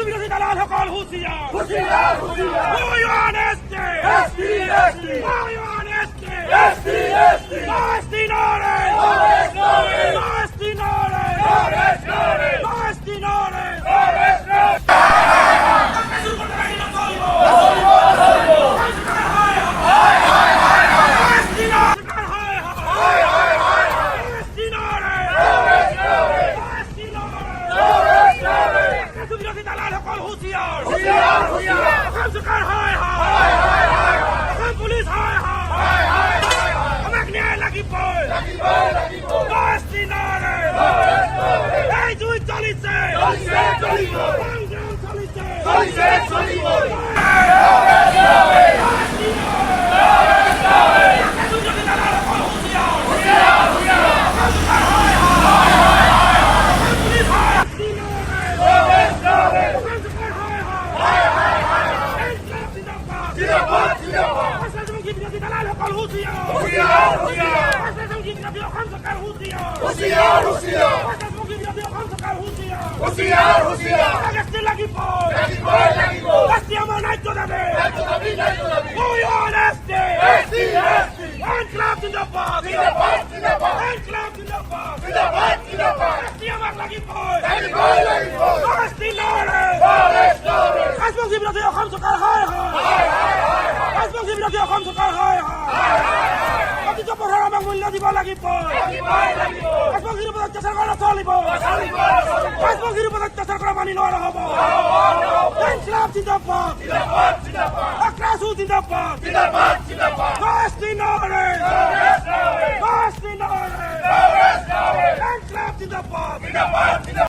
বিরোধী দালাল সকল হুঁশিয়ার হুঁশিয়ার হুঁশিয়ার We want justice! ST ST We want justice! ST ST Justice Norris! Naresh Naresh Justice Norris! Naresh Naresh Justice Norris! Naresh Naresh হুঁশিয়ার হুঁশিয়ার হুঁশিয়ার সরকার হায় হায় হায় হায় হায় পুলিশ হায় হায় হায় হায় আমাক ন্যায় লাগিব লাগিব লাগিব Justice Norris! নরেশ নরেশ এই যুদ্ধ চলিছে চলিছে চলিব সংগ্রাম চলিছে চলিছে চলিব জিন্দাবাদ জিন্দাবাদ হুঁশিয়ার হুঁশিয়ার হুঁশিয়ার হুঁশিয়ার হুঁশিয়ার হুঁশিয়ার লাগিব লাগিব আমার ন্যায্য দাবি ন্যায্য দাবি ন্যায্য দাবি এসটি এসটি এসটি ইনকলাব জিন্দাবাদ জিন্দাবাদ জিন্দাবাদ ইনকলাব জিন্দাবাদ জিন্দাবাদ জিন্দাবাদ এসটি আমার লাগিব লাগিব লাগিব এসটি নরেশ নরেশ নরেশ রাজবংশী বিরোধী অসম চৰকাৰ হায় হায় ৰাজবংশী বিৰোধী অসম চৰকাৰ হায় হায় অতীত পথৰ আমাক মূল্য দিব লাগিব লাগিবই লাগিব ৰাজবংশীৰ ওপৰত অত্যাচাৰ কৰা চলিব চলিব চলিব ৰাজবংশীৰ ওপৰত অত্যাচাৰ কৰা মানি লোৱা নহ'ব ইনকলাব জিন্দাবাদ জিন্দাবাদ জিন্দাবাদ আক্ৰাসু জিন্দাবাদ জিন্দাবাদ জিন্দাবাদ এসটি নৰেশ নৰেশ নৰেশ এসটি নৰেশ নৰেশ নৰেশ ইনকলাব জিন্দাবাদ জিন্দাবাদ জিন্দাবাদ